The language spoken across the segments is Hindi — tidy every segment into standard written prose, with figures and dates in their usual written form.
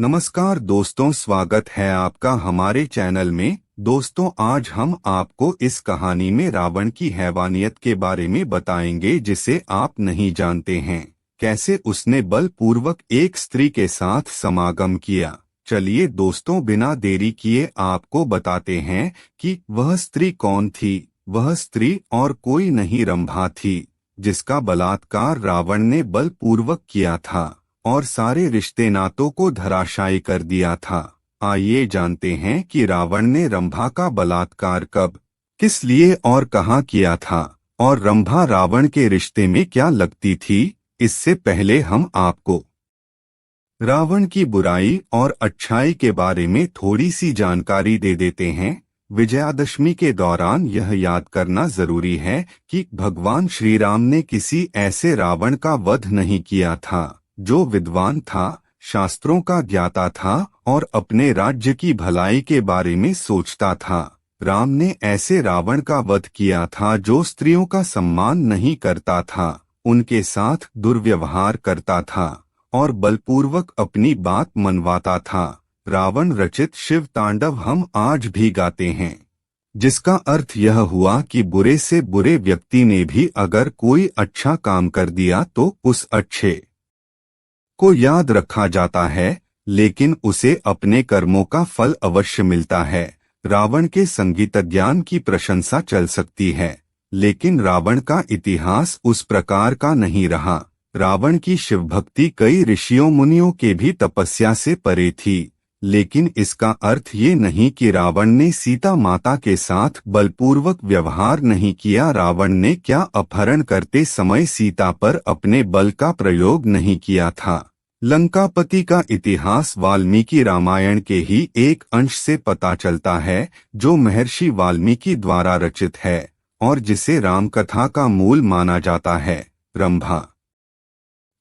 नमस्कार दोस्तों, स्वागत है आपका हमारे चैनल में। दोस्तों, आज हम आपको इस कहानी में रावण की हैवानियत के बारे में बताएंगे जिसे आप नहीं जानते हैं। कैसे उसने बलपूर्वक एक स्त्री के साथ समागम किया। चलिए दोस्तों, बिना देरी किए आपको बताते हैं कि वह स्त्री कौन थी। वह स्त्री और कोई नहीं रंभा थी, जिसका बलात्कार रावण ने बलपूर्वक किया था और सारे रिश्ते नातों को धराशायी कर दिया था। आइए जानते हैं कि रावण ने रंभा का बलात्कार कब, किस लिए और कहाँ किया था, और रंभा रावण के रिश्ते में क्या लगती थी। इससे पहले हम आपको रावण की बुराई और अच्छाई के बारे में थोड़ी सी जानकारी दे देते हैं। विजयादशमी के दौरान यह याद करना जरूरी है कि भगवान श्री राम ने किसी ऐसे रावण का वध नहीं किया था जो विद्वान था, शास्त्रों का ज्ञाता था और अपने राज्य की भलाई के बारे में सोचता था। राम ने ऐसे रावण का वध किया था जो स्त्रियों का सम्मान नहीं करता था, उनके साथ दुर्व्यवहार करता था और बलपूर्वक अपनी बात मनवाता था। रावण रचित शिव तांडव हम आज भी गाते हैं, जिसका अर्थ यह हुआ कि बुरे से बुरे व्यक्ति ने भी अगर कोई अच्छा काम कर दिया तो उस अच्छे को याद रखा जाता है, लेकिन उसे अपने कर्मों का फल अवश्य मिलता है। रावण के संगीत ज्ञान की प्रशंसा चल सकती है, लेकिन रावण का इतिहास उस प्रकार का नहीं रहा। रावण की शिव भक्ति कई ऋषियों मुनियों के भी तपस्या से परे थी, लेकिन इसका अर्थ ये नहीं कि रावण ने सीता माता के साथ बलपूर्वक व्यवहार नहीं किया। रावण ने क्या अपहरण करते समय सीता पर अपने बल का प्रयोग नहीं किया था। लंकापति का इतिहास वाल्मीकि रामायण के ही एक अंश से पता चलता है, जो महर्षि वाल्मीकि द्वारा रचित है और जिसे रामकथा का मूल माना जाता है। रंभा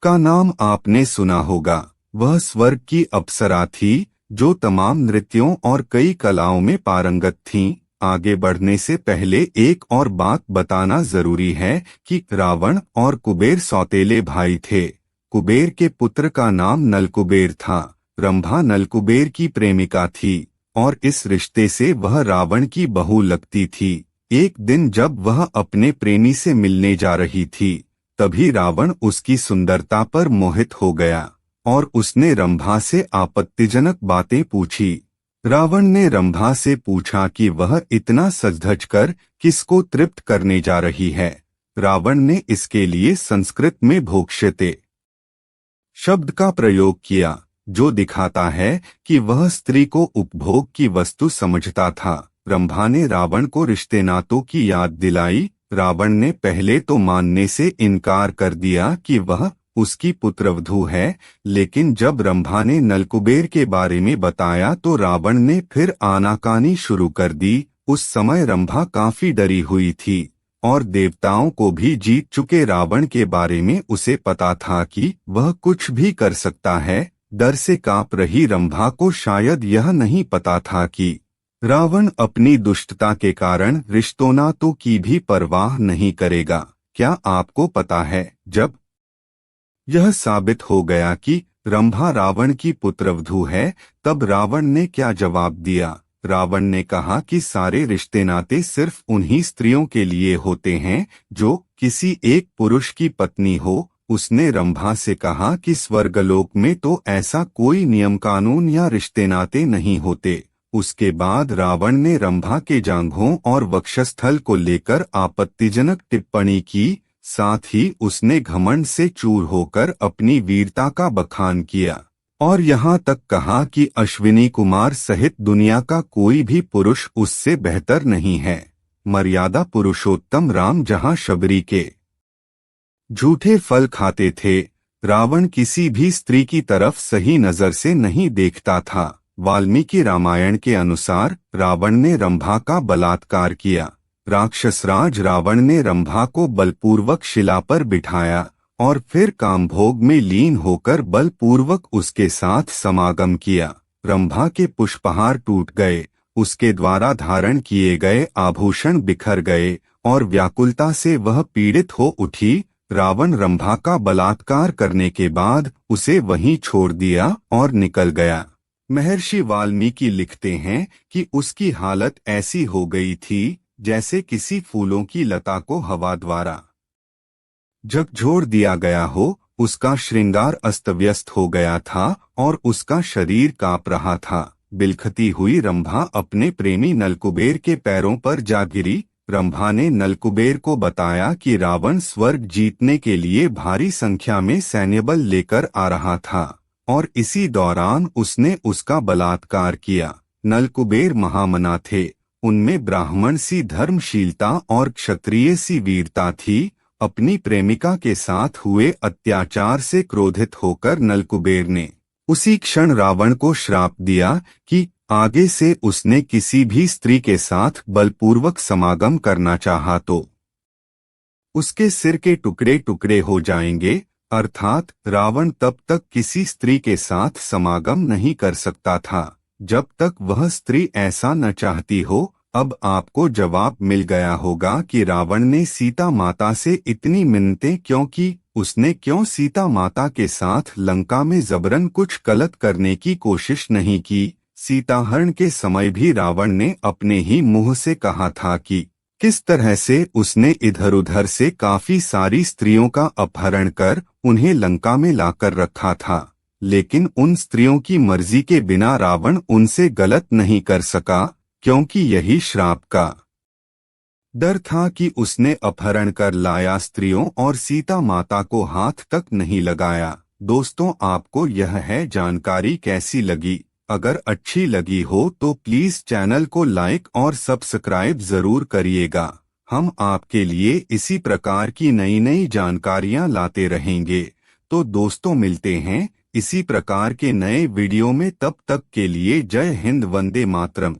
का नाम आपने सुना होगा। वह स्वर्ग की अप्सरा थी जो तमाम नृत्यों और कई कलाओं में पारंगत थीं। आगे बढ़ने से पहले एक और बात बताना जरूरी है कि रावण और कुबेर सौतेले भाई थे। कुबेर के पुत्र का नाम नलकुबेर था। रंभा नलकुबेर की प्रेमिका थी और इस रिश्ते से वह रावण की बहू लगती थी। एक दिन जब वह अपने प्रेमी से मिलने जा रही थी, तभी रावण उसकी सुंदरता पर मोहित हो गया और उसने रंभा से आपत्तिजनक बातें पूछी। रावण ने रंभा से पूछा कि वह इतना सज-धज कर किसको तृप्त करने जा रही है। रावण ने इसके लिए संस्कृत में भोक्ष्यते शब्द का प्रयोग किया, जो दिखाता है कि वह स्त्री को उपभोग की वस्तु समझता था। रंभा ने रावण को रिश्ते नातों की याद दिलाई। रावण ने पहले तो मानने से इनकार कर दिया कि वह उसकी पुत्रवधू है, लेकिन जब रंभा ने नलकुबेर के बारे में बताया तो रावण ने फिर आनाकानी शुरू कर दी। उस समय रंभा काफी डरी हुई थी और देवताओं को भी जीत चुके रावण के बारे में उसे पता था कि वह कुछ भी कर सकता है। डर से कांप रही रंभा को शायद यह नहीं पता था कि रावण अपनी दुष्टता के कारण रिश्तों नातों की भी परवाह नहीं करेगा। क्या आपको पता है, जब यह साबित हो गया कि रंभा रावण की पुत्रवधू है, तब रावण ने क्या जवाब दिया? रावण ने कहा कि सारे रिश्ते नाते सिर्फ उन्हीं स्त्रियों के लिए होते हैं जो किसी एक पुरुष की पत्नी हो। उसने रंभा से कहा कि स्वर्गलोक में तो ऐसा कोई नियम कानून या रिश्ते नाते नहीं होते। उसके बाद रावण ने रंभा के जांघों और वक्षस्थल को लेकर आपत्तिजनक टिप्पणी की। साथ ही उसने घमंड से चूर होकर अपनी वीरता का बखान किया और यहाँ तक कहा कि अश्विनी कुमार सहित दुनिया का कोई भी पुरुष उससे बेहतर नहीं है। मर्यादा पुरुषोत्तम राम जहाँ शबरी के झूठे फल खाते थे, रावण किसी भी स्त्री की तरफ सही नजर से नहीं देखता था। वाल्मीकि रामायण के अनुसार रावण ने रंभा का बलात्कार किया। राक्षसराज रावण ने रंभा को बलपूर्वक शिला पर बिठाया और फिर कामभोग में लीन होकर बलपूर्वक उसके साथ समागम किया। रंभा के पुष्पहार टूट गए, उसके द्वारा धारण किए गए आभूषण बिखर गए और व्याकुलता से वह पीड़ित हो उठी। रावण रंभा का बलात्कार करने के बाद उसे वहीं छोड़ दिया और निकल गया। महर्षि वाल्मीकि लिखते हैं कि उसकी हालत ऐसी हो गई थी जैसे किसी फूलों की लता को हवा द्वारा झकझोर दिया गया हो। उसका श्रृंगार अस्तव्यस्त हो गया था और उसका शरीर कांप रहा था। बिलखती हुई रंभा अपने प्रेमी नलकुबेर के पैरों पर जा गिरी। रंभा ने नलकुबेर को बताया कि रावण स्वर्ग जीतने के लिए भारी संख्या में सैन्यबल लेकर आ रहा था और इसी दौरान उसने उसका बलात्कार किया। नलकुबेर महामना थे, उनमें ब्राह्मण सी धर्मशीलता और क्षत्रिय सी वीरता थी। अपनी प्रेमिका के साथ हुए अत्याचार से क्रोधित होकर नलकुबेर ने उसी क्षण रावण को श्राप दिया कि आगे से उसने किसी भी स्त्री के साथ बलपूर्वक समागम करना चाहा तो उसके सिर के टुकड़े टुकड़े हो जाएंगे। अर्थात रावण तब तक किसी स्त्री के साथ समागम नहीं कर सकता था जब तक वह स्त्री ऐसा न चाहती हो। अब आपको जवाब मिल गया होगा कि रावण ने सीता माता से इतनी मिन्नतें क्यों की। उसने क्यों सीता माता के साथ लंका में जबरन कुछ गलत करने की कोशिश नहीं की। सीताहरण के समय भी रावण ने अपने ही मुंह से कहा था कि किस तरह से उसने इधर उधर से काफी सारी स्त्रियों का अपहरण कर उन्हें लंका में लाकर रखा था, लेकिन उन स्त्रियों की मर्जी के बिना रावण उनसे गलत नहीं कर सका, क्योंकि यही श्राप का डर था कि उसने अपहरण कर लाया स्त्रियों और सीता माता को हाथ तक नहीं लगाया। दोस्तों, आपको यह है जानकारी कैसी लगी? अगर अच्छी लगी हो तो प्लीज चैनल को लाइक और सब्सक्राइब जरूर करिएगा। हम आपके लिए इसी प्रकार की नई नई जानकारियां लाते रहेंगे। तो दोस्तों, मिलते हैं इसी प्रकार के नए वीडियो में। तब तक के लिए जय हिंद, वंदे मातरम।